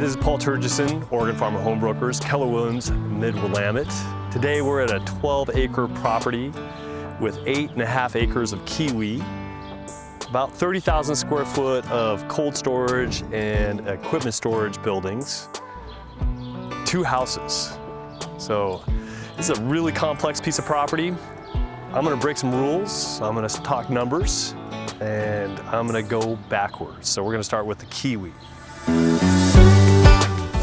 this is Paul Turgison, Oregon Farmer Home Brokers, Keller Williams, Mid-Willamette. Today we're at a 12-acre property with 8.5 acres of kiwi, about 30,000 square foot of cold storage and equipment storage buildings, 2 houses. So this is a really complex piece of property. I'm gonna break some rules, I'm gonna talk numbers, and I'm gonna go backwards. So we're gonna start with the kiwi.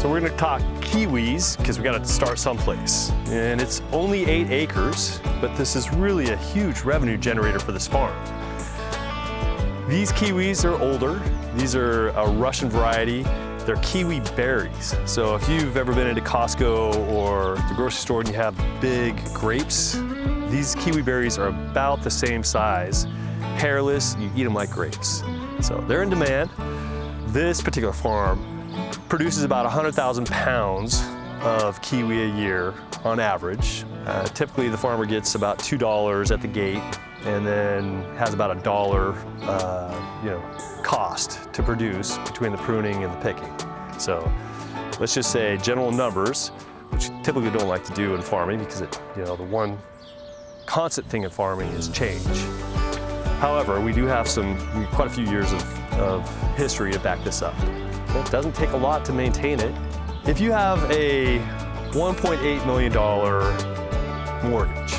So we're gonna talk kiwis because we gotta start someplace. And it's only 8 acres, but this is really a huge revenue generator for this farm. These kiwis are older. These are a Russian variety. They're kiwi berries. So if you've ever been into Costco or the grocery store and you have big grapes, these kiwi berries are about the same size. Hairless, you eat them like grapes. So they're in demand. This particular farm produces about 100,000 pounds of kiwi a year on average. Typically the farmer gets about $2 at the gate and then has about $1 cost to produce between the pruning and the picking. So let's just say general numbers, which you typically don't like to do in farming because the one constant thing in farming is change. However, we do have quite a few years of history to back this up. It doesn't take a lot to maintain it. If you have a $1.8 million mortgage,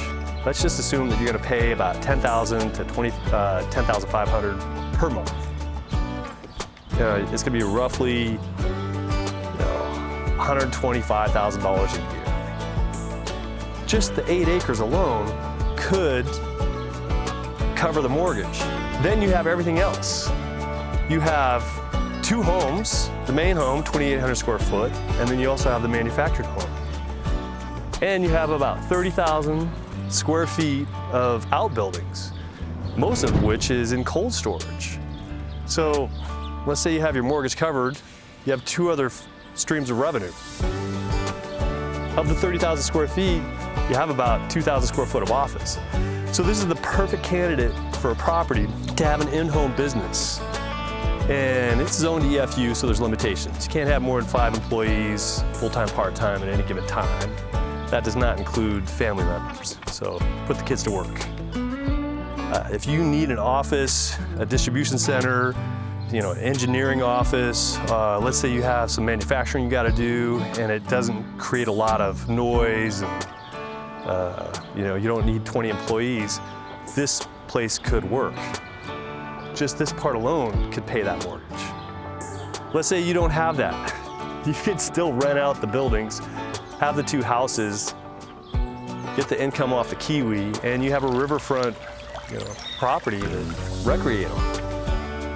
let's just assume that you're gonna pay about $10,000 to $10,500 per month. It's gonna be roughly $125,000 a year. Just the 8 acres alone could cover the mortgage. Then you have everything else. You have 2 homes, the main home, 2,800 square foot, and then you also have the manufactured home. And you have about 30,000 square feet of outbuildings, most of which is in cold storage. So let's say you have your mortgage covered, you have 2 other streams of revenue. Of the 30,000 square feet, you have about 2,000 square foot of office. So this is the perfect candidate for a property to have an in-home business. And it's zoned EFU, so there's limitations. You can't have more than 5 employees, full-time, part-time at any given time. That does not include family members, so put the kids to work. If you need an office, a distribution center, an engineering office, let's say you have some manufacturing you gotta do and it doesn't create a lot of noise and you don't need 20 employees, this place could work. Just this part alone could pay that mortgage. Let's say you don't have that. You could still rent out the buildings, have the 2 houses, get the income off the kiwi, and you have a riverfront property to recreate on.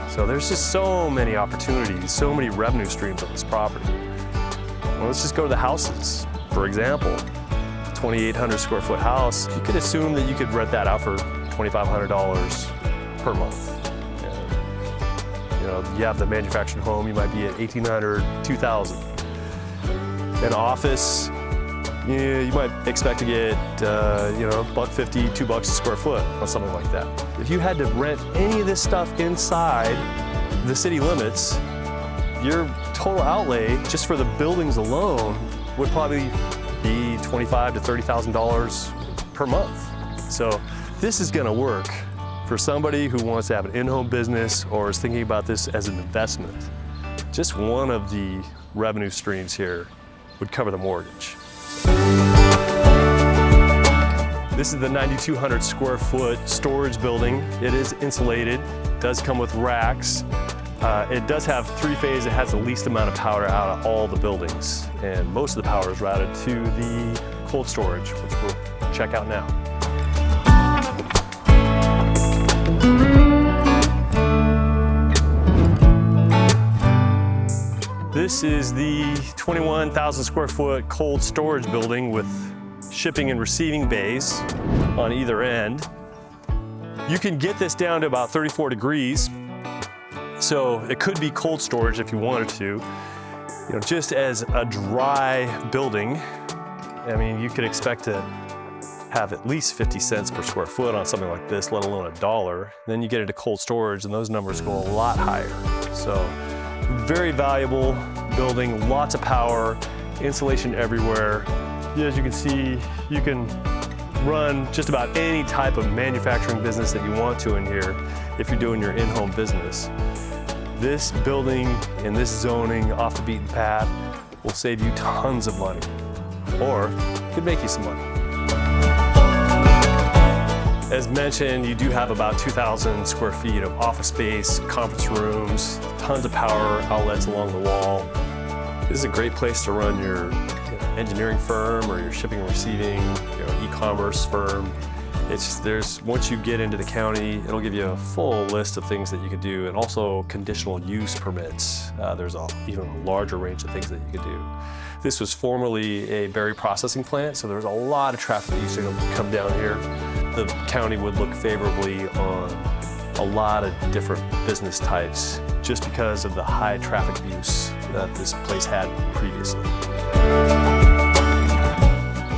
So there's just so many opportunities, so many revenue streams on this property. Well, let's just go to the houses. For example, a 2,800 square foot house, you could assume that you could rent that out for $2,500 per month. You have the manufactured home, you might be at $1,800, $2,000. An office, you might expect to get $1.50, $2 a square foot on something like that. If you had to rent any of this stuff inside the city limits, your total outlay just for the buildings alone would probably be $25,000 to $30,000 per month. So this is gonna work for somebody who wants to have an in-home business or is thinking about this as an investment. Just one of the revenue streams here would cover the mortgage. This is the 9,200 square foot storage building. It is insulated, does come with racks. It does have 3-phase, it has the least amount of power out of all the buildings. And most of the power is routed to the cold storage, which we'll check out now. This is the 21,000 square foot cold storage building with shipping and receiving bays on either end. You can get this down to about 34 degrees, so it could be cold storage if you wanted to. Just as a dry building, you could expect to have at least 50 cents per square foot on something like this, let alone $1. Then you get into cold storage and those numbers go a lot higher. So very valuable, building, lots of power, insulation everywhere. As you can see, you can run just about any type of manufacturing business that you want to in here if you're doing your in-home business. This building in this zoning off the beaten path will save you tons of money, or could make you some money. As mentioned, you do have about 2,000 square feet of office space, conference rooms, tons of power outlets along the wall. This is a great place to run your engineering firm or your shipping and receiving, e-commerce firm. Once you get into the county, it'll give you a full list of things that you could do, and also conditional use permits. There's even a larger range of things that you could do. This was formerly a berry processing plant, so there was a lot of traffic that used to come down here. The county would look favorably on a lot of different business types just because of the high traffic use that this place had previously.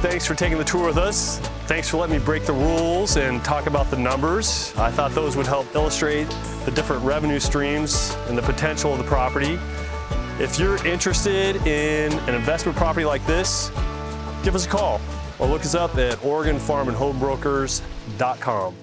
Thanks for taking the tour with us. Thanks for letting me break the rules and talk about the numbers. I thought those would help illustrate the different revenue streams and the potential of the property. If you're interested in an investment property like this, give us a call or look us up at OregonFarmandHomeBrokers.com.